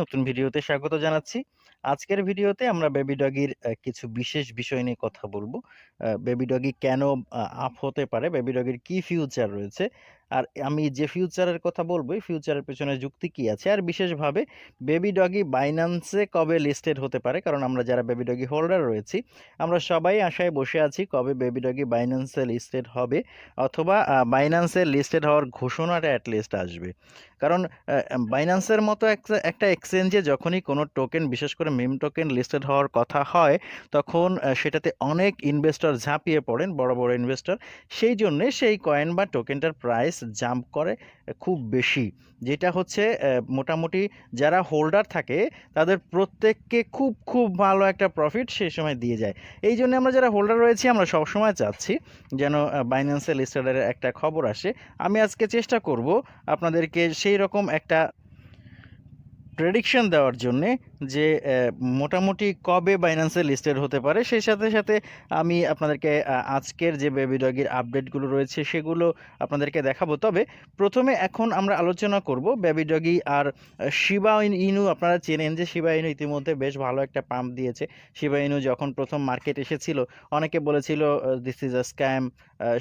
নতুন ভিডিওতে স্বাগত জানাচ্ছি। আজকের ভিডিওতে আমরা বেবি ডগির কিছু বিশেষ বিষয় নিয়ে কথা বলবো। বেবি ডগি কেন আপ হতে পারে, বেবি ডগির কি ফিউচার রয়েছে, আর আমি যে ফিউচারের কথা বলবো এই ফিউচারের পেছনে যুক্তি কি আছে, আর বিশেষভাবে বেবি ডগি বাইন্যান্সে কবে লিস্টেড হতে পারে, কারণ আমরা যারা বেবি ডগি হোল্ডার রয়েছি আমরা সবাই আশায় বসে আছি কবে বেবি ডগি বাইন্যান্সে লিস্টেড হবে, অথবা বাইন্যান্সে লিস্টেড হওয়ার ঘোষণাটা অ্যাটলিস্ট আসবে। কারণ বাইন্যান্সের মতো একটা এক্সচেঞ্জে যখনই কোনো টোকেন, বিশেষ করে মিম টোকেন লিস্টেড হওয়ার কথা হয়, তখন সেটাতে অনেক ইনভেস্টর ঝাঁপিয়ে পড়েন, বড় বড় ইনভেস্টর। সেই জন্যে সেই কয়েন বা টোকেনটার প্রাইস জাম্প করে খুব বেশি, যেটা হচ্ছে মোটামুটি যারা হোল্ডার থাকে তাদের প্রত্যেককে খুব খুব ভালো একটা প্রফিট সেই সময় দিয়ে যায়। এই জন্য আমরা যারা হোল্ডার রয়েছি আমরা সবসময় চাচ্ছি যেন বাইন্যান্সে লিস্টেডের একটা খবর আসে। আমি আজকে চেষ্টা করব আপনাদেরকে সেই রকম একটা প্রেডিকশন দেওয়ার জন্যে যে মোটামুটি কবে বাইন্যান্সে লিস্টেড হতে পারে। সেই সাথে সাথে আমি আপনাদেরকে আজকের যে বেবি ডগির আপডেটগুলো রয়েছে সেগুলো আপনাদেরকে দেখাবো। তবে প্রথমে এখন আমরা আলোচনা করব বেবি ডগি আর শিবা ইনু। আপনারা চেনেন যে শিবা ইনু ইতিমধ্যে বেশ ভালো একটা পাম্প দিয়েছে। শিবা ইনু যখন প্রথম মার্কেট এসেছিল অনেকে বলেছিল this is a scam,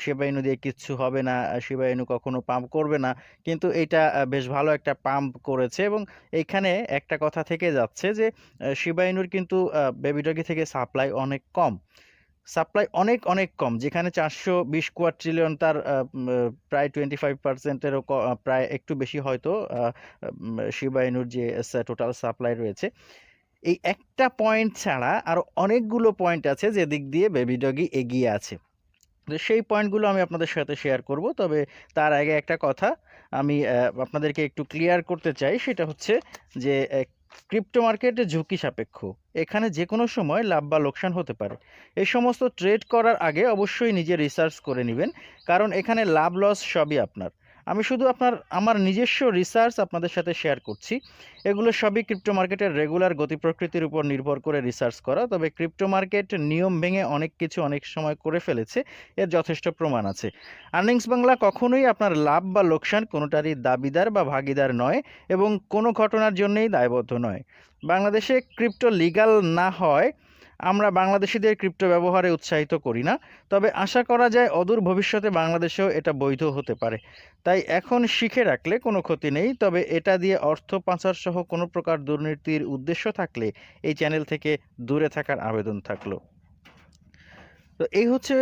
Shiba Inu দিয়ে কিচ্ছু হবে না, শিবা ইনু কখনো পাম্প করবে না, কিন্তু এটা বেশ ভালো একটা পাম্প করেছে। এবং এইখানে একটা কথা থেকে যাচ্ছে যে শিবা ইনুর কিন্তু বেবি ডগি থেকে সাপ্লাই অনেক কম, সাপ্লাই অনেক অনেক কম। যেখানে 420 কোয়াড্রিলিয়ন তার প্রায় 25%-এরও প্রায় একটু বেশি হয়তো শিবা ইনুর যে টোটাল সাপ্লাই রয়েছে। এই একটা পয়েন্ট ছাড়া আরো অনেকগুলো পয়েন্ট আছে যে দিক দিয়ে বেবি ডগি এগিয়ে আছে। তো সেই পয়েন্টগুলো আমি আপনাদের সাথে শেয়ার করব। তবে তার আগে একটা কথা আমি আপনাদেরকে একটু ক্লিয়ার করতে চাই, সেটা হচ্ছে যে ক্রিপ্টো মার্কেট ঝুঁকি সাপেক্ষ। এখানে যে কোনো সময় লাভ বা লোকসান হতে পারে। এই সমস্ত ট্রেড করার আগে অবশ্যই নিজে রিসার্চ করে নেবেন, কারণ এখানে লাভ লস সবই আপনার। আমি শুধু আমার নিজস্ব রিসার্চ আপনাদের সাথে শেয়ার করছি। এগুলো সবই ক্রিপ্টো মার্কেটের রেগুলার গতি প্রকৃতির উপর নির্ভর করে রিসার্চ করা। তবে ক্রিপ্টো মার্কেট নিয়ম ভেঙে অনেক কিছু অনেক সময় করে ফেলেছে, এর যথেষ্ট প্রমাণ আছে। আর্নিংস বাংলা কখনোই আপনার লাভ বা লোকসান কোনোটারই দাবিদার বা ভাগিদার নয়, এবং কোনো ঘটনার জন্যই দায়বদ্ধ নয়। বাংলাদেশে ক্রিপ্টো লিগ্যাল না হয় আমরা বাংলাদেশিদের ক্রিপ্টো ব্যবহারে উৎসাহিত করি না, তবে আশা করা যায় অদূর ভবিষ্যতে বাংলাদেশেও এটা বৈধ হতে পারে। তাই এখন শিখে রাখলে কোনো ক্ষতি নেই, তবে এটা দিয়ে অর্থ পাচার সহ কোনো প্রকার দুর্নীতির উদ্দেশ্য থাকলে এই চ্যানেল থেকে দূরে থাকার আবেদন থাকলো। তো এই হচ্ছে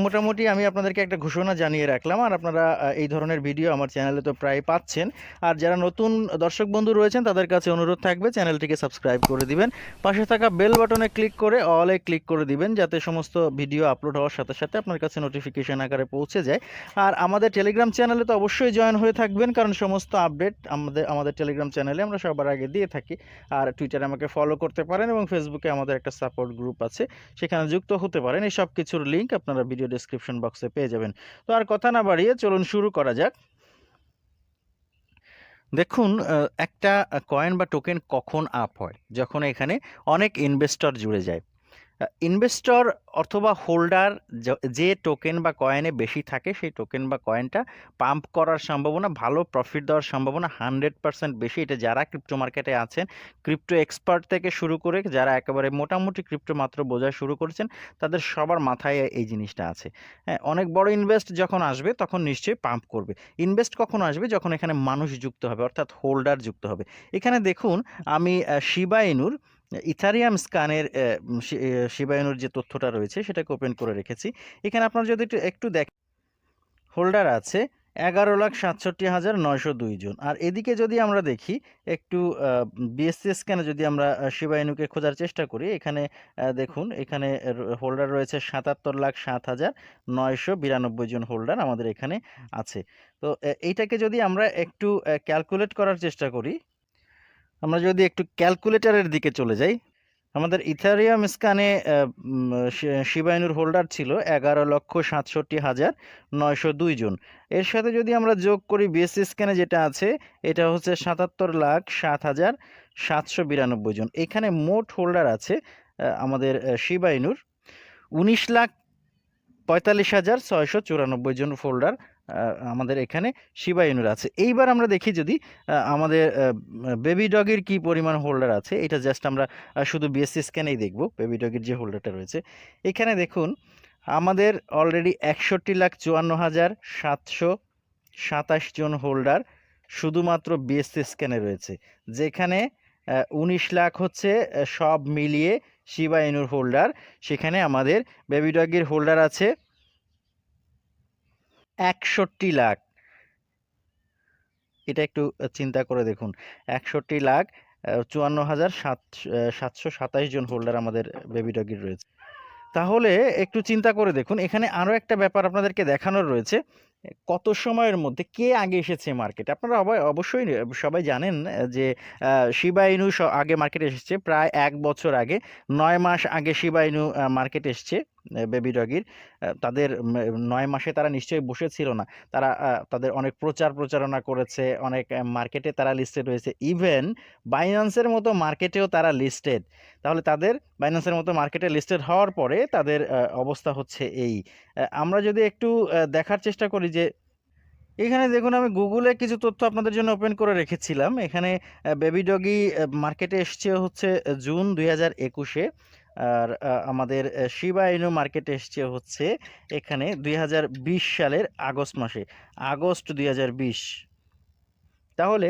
মোটামুটি আমি আপনাদেরকে একটা ঘোষণা জানিয়ে রাখলাম। আর আপনারা এই ধরনের ভিডিও আমার চ্যানেলে তো প্রায় পাচ্ছেন। আর যারা নতুন দর্শক বন্ধু রয়েছেন তাদের কাছে অনুরোধ থাকবে চ্যানেলটিকে সাবস্ক্রাইব করে দিবেন, পাশে থাকা বেল বাটনে ক্লিক করে অলে ক্লিক করে দিবেন, যাতে সমস্ত ভিডিও আপলোড হওয়ার সাথে সাথে আপনার কাছে নোটিফিকেশন আকারে পৌঁছে যায়। আর আমাদের টেলিগ্রাম চ্যানেলে তো অবশ্যই জয়েন হয়ে থাকবেন, কারণ সমস্ত আপডেট আমাদের টেলিগ্রাম চ্যানেলে আমরা সবার আগে দিয়ে থাকি। আর টুইটারে আমাকে ফলো করতে পারেন, এবং ফেসবুকে আমাদের একটা সাপোর্ট গ্রুপ আছে, সেখানে যুক্ত হতে পারেন। এই সব কিছুর লিঙ্ক আপনারা ভিডিও ডেসক্রিপশন বক্সে পেয়ে যাবেন। তো আর কথা না বাড়িয়ে চলুন শুরু করা যাক। দেখুন, একটা কয়েন বা টোকেন কখন আপ হয়, যখন এখানে অনেক ইনভেস্টর জুড়ে যায়। ইনভেস্টর অথবা হোল্ডার যে টোকেন বা কয়েনে বেশি থাকে সেই টোকেন বা কয়েনটা পাম্প করার সম্ভাবনা, ভালো প্রফিট দেওয়ার সম্ভাবনা 100% বেশি। এটা যারা ক্রিপ্টো মার্কেটে আছেন, ক্রিপ্টো এক্সপার্ট থেকে শুরু করে যারা একেবারে মোটামুটি ক্রিপ্টো মাত্র বোঝা শুরু করেছেন, তাদের সবার মাথায় এই জিনিসটা আছে। হ্যাঁ, অনেক বড় ইনভেস্ট যখন আসবে তখন নিশ্চয়ই পাম্প করবে। ইনভেস্ট কখন আসবে, যখন এখানে মানুষ যুক্ত হবে, অর্থাৎ হোল্ডার যুক্ত হবে। এখানে দেখুন, আমি শিবা ইনুর ইথারিয়াম স্ক্যানের শিবা ইনুর যে তথ্যটা রয়েছে সেটাকে ওপেন করে রেখেছি। এখানে আপনারা যদি একটু দেখেন, হোল্ডার আছে 11,67,902 জন। আর এদিকে যদি আমরা দেখি একটু বিএসসি স্ক্যানে যদি আমরা শিবা ইনুকে খোঁজার চেষ্টা করি, এখানে দেখুন, এখানে হোল্ডার রয়েছে 77,07,992 জন হোল্ডার আমাদের এখানে আছে। তো এইটাকে যদি আমরা একটু ক্যালকুলেট করার চেষ্টা করি, আমরা যদি একটু ক্যালকুলেটরের দিকে চলে যাই, আমাদের ইথারিয়াম স্ক্যানে শিবা ইনুর হোল্ডার ছিল 11,67,902 জন। এর সাথে যদি আমরা যোগ করি বিএসসি স্ক্যানে যেটা আছে, এটা হচ্ছে 77,07,792 জন। এখানে মোট হোল্ডার আছে আমাদের শিবা ইনুর 19,45,694 জন হোল্ডার আমাদের এখানে শিবা ইনুর আছে। এইবার আমরা দেখি যদি আমাদের বেবি ডগের কি পরিমাণ হোল্ডার আছে, এটা জাস্ট আমরা শুধু বিএসসি স্ক্যানেই দেখব বেবি ডগের যে হোল্ডারটা রয়েছে। এখানে দেখুন আমাদের অলরেডি 61,54,727 জন হোল্ডার শুধুমাত্র বিএসসি স্ক্যানে রয়েছে, যেখানে 19 লাখ হচ্ছে সব মিলিয়ে শিবা ইনুর হোল্ডার। সেখানে আমাদের বেবি ডগের হোল্ডার আছে 61 লাখ। এটা একটু চিন্তা করে দেখুন, 61,54,727 জন হোল্ডার আমাদের বেবি ডগির রয়েছে। তাহলে একটু চিন্তা করে দেখুন, এখানে আরও একটা ব্যাপার আপনাদেরকে দেখানোর রয়েছে, কত সময়ের মধ্যে কে আগে এসেছে মার্কেটে। আপনারা অবশ্যই সবাই জানেন যে শিবা ইনু আগে মার্কেটে এসেছে প্রায় 1 বছর আগে, 9 মাস আগে শিবা ইনু মার্কেটে এসছে বেবি ডগির। তাদের 9 মাসে তারা নিশ্চয়ই বসেছিল না, তারা তাদের অনেক প্রচারণা করেছে, অনেক মার্কেটে তারা লিস্টেড হয়েছে, ইভেন বাইন্যান্সের মতো মার্কেটেও তারা লিস্টেড। তাহলে তাদের বাইন্যান্সের মতো মার্কেটে লিস্টেড হওয়ার পরে তাদের অবস্থা হচ্ছে এই। আমরা যদি একটু দেখার চেষ্টা করি যে এখানে দেখুন, আমি গুগলে কিছু তথ্য আপনাদের জন্য ওপেন করে রেখেছিলাম। এখানে বেবি ডগি মার্কেটে এসছে হচ্ছে জুন 2021-এ, আর আমাদের শিবা ইনু মার্কেটে এসছে হচ্ছে এখানে 2020 সালের আগস্ট মাসে, আগস্ট 2020। তাহলে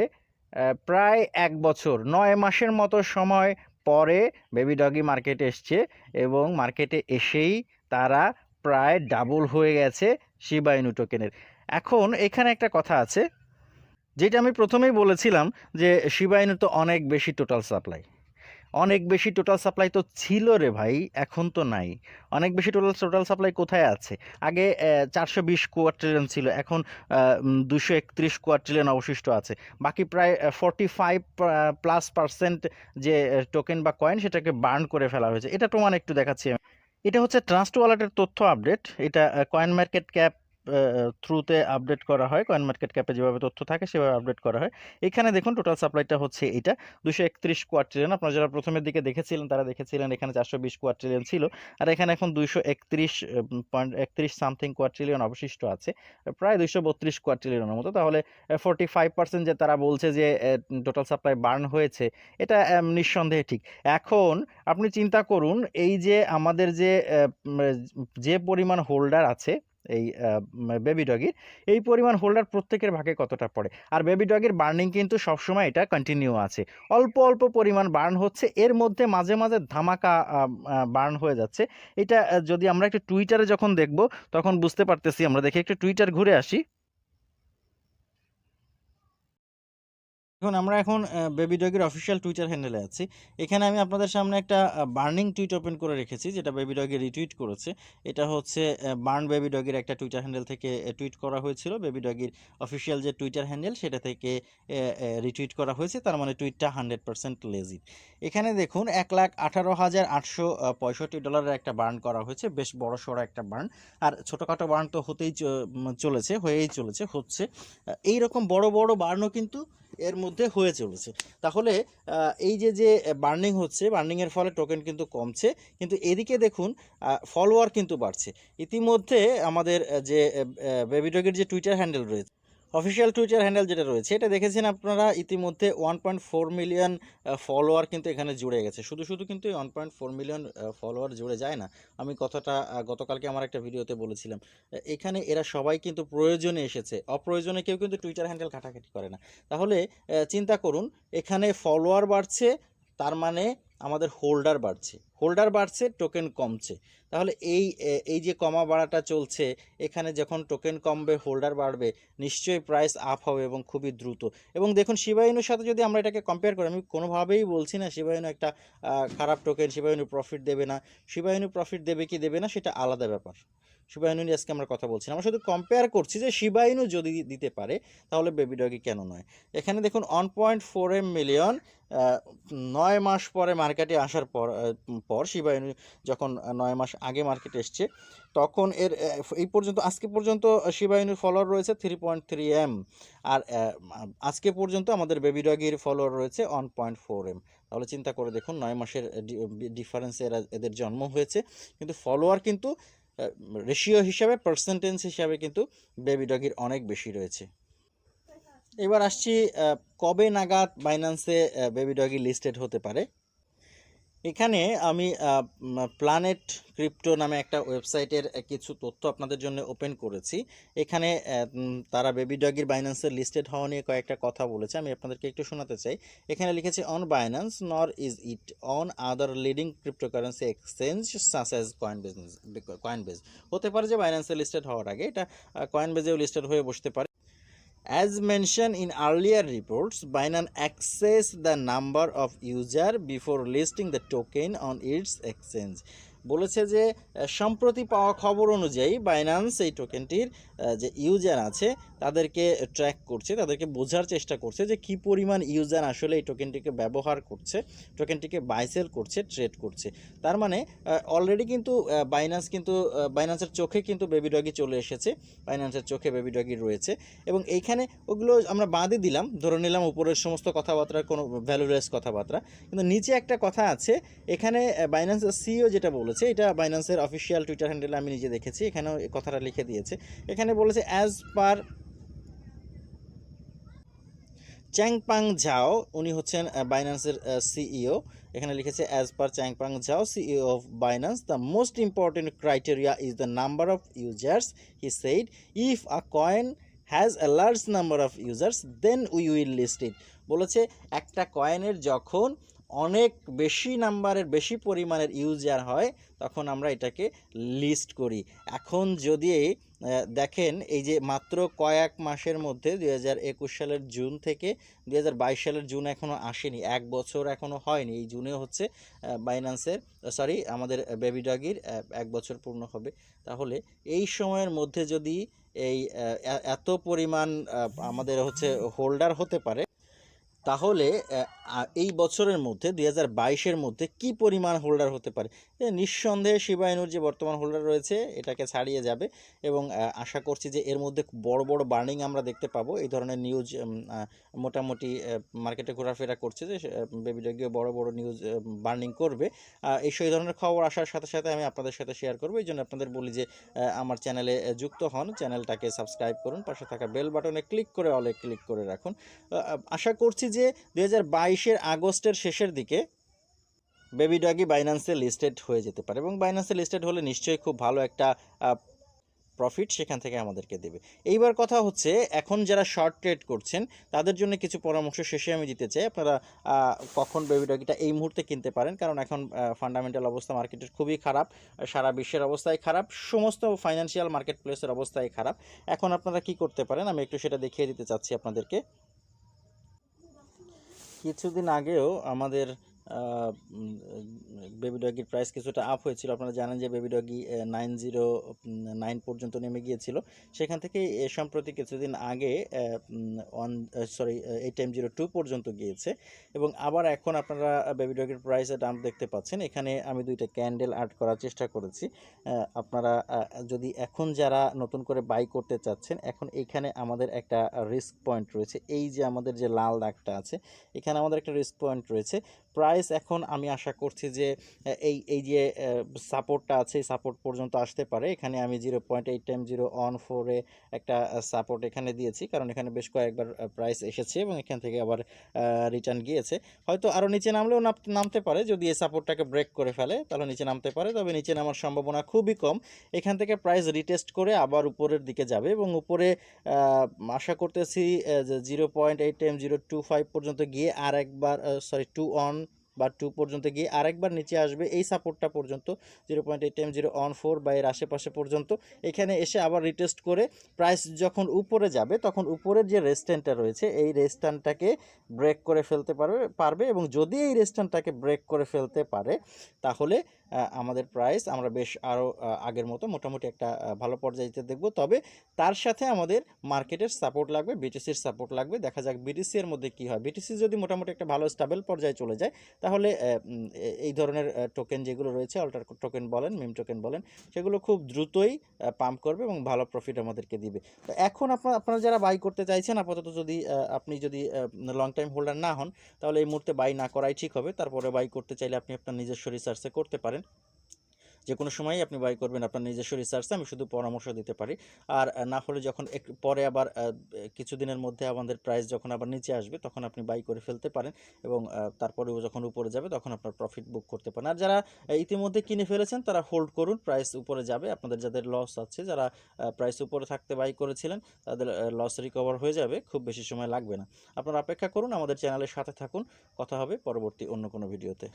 প্রায় 1 বছর 9 মাসের মতো সময় পরে বেবি ডগি মার্কেটে এসছে, এবং মার্কেটে এসেই তারা প্রায় ডাবল হয়ে গেছে শিবা ইনু টোকেনের। এখন এখানে একটা কথা আছে, যেটা আমি প্রথমেই বলেছিলাম যে শিবা ইনুর তো অনেক বেশি টোটাল সাপ্লাই, অনেক বেশি টোটাল সাপ্লাই তো ছিল রে ভাই, এখন তো নাই। অনেক বেশি টোটাল সাপ্লাই কোথায় আছে? আগে 420 কোয়ার্টিলিয়ন ছিল, এখন 231 কোয়ার্টিলিয়ন অবশিষ্ট আছে। বাকি প্রায় 45+% যে টোকেন বা কয়েন, সেটাকে বার্ন করে ফেলা হয়েছে। এটা প্রমাণ একটু দেখাচ্ছি আমি। এটা হচ্ছে ট্রাস্ট ওয়ালেটের তথ্য আপডেট। এটা কয়েন মার্কেট ক্যাপ থ্রুতে আপডেট করা হয়, কয়েন মার্কেট ক্যাপে যেভাবে তথ্য থাকে সেভাবে আপডেট করা হয়। এখানে দেখুন টোটাল সাপ্লাইটা হচ্ছে এটা 231 কোয়ার্টিলিয়ন। আপনারা যারা প্রথমের দিকে দেখেছিলেন তারা দেখেছিলেন এখানে 420 কোয়ার্টিলিয়ন ছিল, আর এখানে এখন 231.31 সামথিং কোয়ার্টিলিয়ন অবশিষ্ট আছে, প্রায় 232 কোয়ার্টিলিয়নের মতো। তাহলে 45% যে তারা বলছে যে টোটাল সাপ্লাই বার্ন হয়েছে, এটা নিঃসন্দেহে ঠিক। এখন আপনি চিন্তা করুন, এই যে আমাদের যে পরিমাণ হোল্ডার আছে এই বেবি ডগির, এই পরিমাণ হোল্ডার প্রত্যেকের ভাগে কতটা পড়ে? আর বেবি ডগির বার্নিং কিন্তু সবসময় এটা কন্টিনিউ আছে, অল্প অল্প পরিমাণ বার্ন হচ্ছে, এর মধ্যে মাঝে মাঝে ধামাকা বার্ন হয়ে যাচ্ছে। এটা যদি আমরা একটু টুইটারে যখন দেখব তখন বুঝতে পারতেছি। আমরা দেখি একটু টুইটার ঘুরে আসি। আমরা এখন বেবি ডগের অফিসিয়াল টুইটার হ্যান্ডেলে আছি। এখানে আমি আপনাদের সামনে একটা বার্নিং টুইট ওপেন করে রেখেছি, যেটা বেবি ডগে রিটুইট করেছে। এটা হচ্ছে বার্ন বেবি ডগের একটা টুইটার হ্যান্ডেল থেকে টুইট করা হয়েছিল। বেবি ডগের অফিসিয়াল যে টুইটার হ্যান্ডেল সেটা থেকে রিটুইট করা হয়েছে, তার মানে টুইটটা 100% লেজি। এখানে দেখুন $1,18,865 একটা বার্ন করা হয়েছে, বেশ বড় সড়ো একটা বার্ন। আর ছোটোখাটো বার্ন তো হতেই চলেছে, হয়েই চলেছে, হচ্ছে। এইরকম বড় বড় বার্নও কিন্তু এর মধ্যে হয়ে চলেছে। তাহলে এই যে বার্নিং হচ্ছে, বার্নিংয়ের ফলে টোকেন কিন্তু কমছে, কিন্তু এদিকে দেখুন ফলোয়ার কিন্তু বাড়ছে। ইতিমধ্যে আমাদের যে বেবি ডগের যে টুইটার হ্যান্ডেল রয়েছে, অফিসিয়াল টুইটার হ্যান্ডেল যেটা রয়েছে, এটা দেখেছেন আপনারা, ইতিমধ্যে 1.4 মিলিয়ন ফলোয়ার কিন্তু এখানে জুড়ে গেছে। শুধু শুধু কিন্তু এই 1.4 মিলিয়ন ফলোয়ার জুড়ে যায় না। আমি কথাটা গতকালকে আমার একটা ভিডিওতে বলেছিলাম। এখানে এরা সবাই কিন্তু প্রয়োজনে এসেছে, অপ্রয়োজনে কেউ কিন্তু টুইটার হ্যান্ডেল ঘাটাঘাটি করে না। তাহলে চিন্তা করুন, এখানে ফলোয়ার বাড়ছে, তার মানে আমাদের হোল্ডার বাড়ছে, হোল্ডার বাড়ছে, টোকেন কমছে। তাহলে এই যে কমা বাড়াটা চলছে, এখানে যখন টোকেন কমবে, হোল্ডার বাড়বে, নিশ্চয়ই প্রাইস আপ হবে এবং খুবই দ্রুত। এবং দেখুন শিবা ইনুর সাথে যদি আমরা এটাকে কম্পেয়ার করি, আমি কোনোভাবেই বলছি না শিবা ইনু একটা খারাপ টোকেন, শিবা ইনু প্রফিট দেবে না। শিবা ইনু প্রফিট দেবে কি দেবে না সেটা আলাদা ব্যাপার, শিবা ইনু নিয়ে আজকে আমরা কথা বলছি না। আমরা শুধু কম্পেয়ার করছি যে শিবা ইনু যদি দিতে পারে তাহলে বেবি ডগি কেন নয়। এখানে দেখুন 1.4 মিলিয়ন 9 মাস পরে মার্কেটে আসার পর শিবা ইনু যখন 9 মাস আগে মার্কেটে এসছে, তখন এই পর্যন্ত, আজকে পর্যন্ত শিবা ইনুর ফলোয়ার রয়েছে 3.3 M, আর আজকে পর্যন্ত আমাদের বেবি ডগির ফলোয়ার রয়েছে 1.4 M। তাহলে চিন্তা করে দেখুন, 9 মাসের ডিফারেন্সে এদের জন্ম হয়েছে, কিন্তু ফলোয়ার কিন্তু রেশিও হিসাবে, পার্সেন্টেজ হিসাবে কিন্তু বেবি ডগির অনেক বেশি রয়েছে। এবার আসছি কবে নাগাদ বাইন্যান্সে বেবি ডগি লিস্টেড হতে পারে। এখানে আমি প্ল্যানেট ক্রিপ্টো নামে একটা ওয়েবসাইটের কিছু তথ্য আপনাদের জন্য ওপেন করেছি। এখানে তারা বেবি ডগির বাইন্যান্সের লিস্টেড হওয়া নিয়ে কয়েকটা কথা বলেছে, আমি আপনাদেরকে একটু শোনাতে চাই। এখানে লিখেছে অন বাইন্যান্স নর is it on other leading cryptocurrency exchange such as Coinbase. হতে পারে যে বাইন্যান্সে লিস্টেড হওয়ার আগে এটা কয়েনবেজেও লিস্টেড হয়ে বসতে পারে। As mentioned in earlier reports, Binance access the number of user before listing the token on its exchange. বলেছে যে সম্প্রতি পাওয়া খবর অনুযায়ী বাইন্যান্স এই টোকেনটির যে ইউজার আছে তাদেরকে ট্র্যাক করছে, তাদেরকে বোঝার চেষ্টা করছে যে কী পরিমাণ ইউজার আসলে এই টোকেনটিকে ব্যবহার করছে, টোকেনটিকে বাই সেল করছে, ট্রেড করছে। তার মানে অলরেডি কিন্তু বাইন্যান্সের চোখে কিন্তু বেবি ডগি চলে এসেছে, বাইন্যান্সের চোখে বেবি ডগি রয়েছে। এবং এইখানে ওগুলো আমরা বাদই দিলাম, ধরে নিলাম উপরের সমস্ত কথাবার্তার কোনো ভ্যালুলেস কথাবার্তা, কিন্তু নিচে একটা কথা আছে। এখানে বাইন্যান্সের সিইও যেটা বলেছে, এটা বাইন্যান্সের অফিসিয়াল টুইটার হ্যান্ডেলে আমি নিজে দেখেছি, এখানেও এই কথাটা লিখে দিয়েছে। এখানে বলেছে অ্যাজ পার চ্যাংপাং ঝাও, উনি হচ্ছেন বাইন্যান্সের সিইও। এখানে লিখেছে as per Changpeng Zhao CEO of Binance the most important criteria is the number of users. He said if a coin has a large number of users then we will list it. বলেছে একটা কয়েনের যখন অনেক বেশি পরিমাণের user হয় তখন আমরা এটাকে লিস্ট করি। এখন যদি দেখেন এই যে মাত্র কয়েক মাসের মধ্যে 2021 সালের জুন থেকে 2022 সালের জুন এখনও আসেনি, 1 বছর এখনও হয়নি। এই জুনে হচ্ছে আমাদের বেবি ডগির 1 বছর পূর্ণ হবে। তাহলে এই সময়ের মধ্যে যদি এই এত পরিমাণ আমাদের হচ্ছে হোল্ডার হতে পারে, তাহলে এই বছরের মধ্যে 2022-এর মধ্যে কি পরিমাণ হোল্ডার হতে পারে। নিঃসন্দেহে শিবা ইনুর যে বর্তমান হোল্ডার রয়েছে এটাকে ছাড়িয়ে যাবে। এবং আশা করছি যে এর মধ্যে বড় বড় বার্নিং আমরা দেখতে পাবো। এই ধরনের নিউজ মোটামুটি মার্কেটে ঘোরাফেরা করছে যে বেবি ডগিও বড় বড় নিউজ বার্নিং করবে। এই ধরনের খবর আসার সাথে সাথে আমি আপনাদের সাথে শেয়ার করবো। এই জন্য আপনাদের বলি যে আমার চ্যানেলে যুক্ত হন, চ্যানেলটাকে সাবস্ক্রাইব করুন, পাশে থাকা বেল বাটনে ক্লিক করে অলে ক্লিক করে রাখুন। আশা করছি যে 2022-এর আগস্টের শেষের দিকে বেবি ডগি বাইন্যান্সে লিস্টেড হয়ে যেতে পারে, এবং বাইন্যান্সে লিস্টেড হলে নিশ্চয়ই খুব ভালো একটা প্রফিট সেখান থেকে আমাদেরকে দেবে। এইবার কথা হচ্ছে এখন যারা শর্ট ট্রেড করছেন তাদের জন্য কিছু পরামর্শ শেষে আমি দিতে চাই। আপনারা কখন বেবি ডগিটা এই মুহূর্তে কিনতে পারেন, কারণ এখন ফান্ডামেন্টাল অবস্থা মার্কেটের খুবই খারাপ, সারা বিশ্বের অবস্থায় খারাপ, সমস্ত ফাইন্যান্সিয়াল মার্কেট প্লেসের অবস্থায় খারাপ। এখন আপনারা কি করতে পারেন আমি একটু সেটা দেখিয়ে দিতে চাচ্ছি আপনাদেরকে। কিছুদিন আগেও আমাদের বেবি ডগির প্রাইস কিছুটা আপ হয়েছিল। আপনারা জানেন যে বেবি ডগি 909 পর্যন্ত নেমে গিয়েছিল, সেখান থেকে সম্প্রতি কিছুদিন আগে 802 পর্যন্ত গিয়েছে। এবং আবার এখন আপনারা বেবি ডগির প্রাইসে ডাম্প দেখতে পাচ্ছেন। এখানে আমি দুইটা ক্যান্ডেল আর্ট করার চেষ্টা করেছি। আপনারা যদি এখন যারা নতুন করে বাই করতে চাচ্ছেন, এখন এইখানে আমাদের একটা রিস্ক পয়েন্ট রয়েছে। এই যে আমাদের যে লাল দাগটা আছে, এখানে আমাদের একটা রিস্ক পয়েন্ট রয়েছে। প্রাইস এখন আমি আশা করছি যে এই যে সাপোর্টটা আছে, এই সাপোর্ট পর্যন্ত আসতে পারে। এখানে আমি 0.8 একটা সাপোর্ট এখানে দিয়েছি, কারণ এখানে বেশ কয়েকবার প্রাইস এসেছে এবং এখান থেকে আবার রিটার্ন গিয়েছে। হয়তো আরও নিচে নামলেও নামতে পারে, যদি এই সাপোর্টটাকে ব্রেক করে ফেলে তাহলে নিচে নামতে পারে, তবে নিচে নামার সম্ভাবনা খুবই কম। এখান থেকে প্রাইস রিটেস্ট করে আবার উপরের দিকে যাবে এবং উপরে আশা করতেছি যে 0.8M025 পর্যন্ত গিয়ে আর একবার 2 পর্যন্ত গিয়ে আরেকবার নিচে আসবে এই সাপোর্টটা পর্যন্ত, 0.8M014 বা এর আশেপাশে পর্যন্ত। এখানে এসে আবার রিটেস্ট করে প্রাইস যখন উপরে যাবে তখন উপরের যে রেজিস্ট্যান্সটা রয়েছে এই রেজিস্ট্যান্সটাকে ব্রেক করে ফেলতে পারবে এবং যদি এই রেজিস্ট্যান্সটাকে ব্রেক করে ফেলতে পারে তাহলে আমাদের প্রাইস আমরা বেশ আরও আগের মতো মোটামুটি একটা ভালো পর্যায়ে দেখব। তবে তার সাথে আমাদের মার্কেটের সাপোর্ট লাগবে, বিটিসির সাপোর্ট লাগবে। দেখা যাক বিটিসি এর মধ্যে কী হয়। বিটিসি যদি মোটামুটি একটা ভালো স্টেবল পর্যায়ে চলে যায় তাহলে এই ধরনের টোকেন যেগুলো রয়েছে, অল্টার টোকেন বলেন, মিম টোকেন বলেন, সেগুলো খুব দ্রুতই পাম্প করবে এবং ভালো প্রফিট আমাদেরকে দিবে। তো এখন আপনারা যারা বাই করতে চাইছেন, আপাতত আপনি যদি লং টাইম হোল্ডার না হন তাহলে এই মুহূর্তে বাই না করাই ঠিক হবে। তারপরে বাই করতে চাইলে আপনি আপনার নিজস্ব রিসার্চে করতে পারেন। যে কোনো সময়ই আপনি বাই করবেন আপনার নিজস্ব রিসার্চে, আমি শুধু পরামর্শ দিতে পারি। আর না হলে যখন একটু পরে আবার কিছুদিনের মধ্যে আমাদের প্রাইস যখন আবার নিচে আসবে তখন আপনি বাই করে ফেলতে পারেন, এবং তারপরেও যখন উপরে যাবে তখন আপনার প্রফিট বুক করতে পারেন। আর যারা ইতিমধ্যে কিনে ফেলেছেন তারা হোল্ড করুন, প্রাইস উপরে যাবে, আপনাদের যাদের লস আছে, যারা প্রাইস উপরে থাকতে বাই করেছিলেন তাদের লস রিকভার হয়ে যাবে, খুব বেশি সময় লাগবে না। আপনারা অপেক্ষা করুন, আমাদের চ্যানেলের সাথে থাকুন, কথা হবে পরবর্তী অন্য কোনো ভিডিওতে।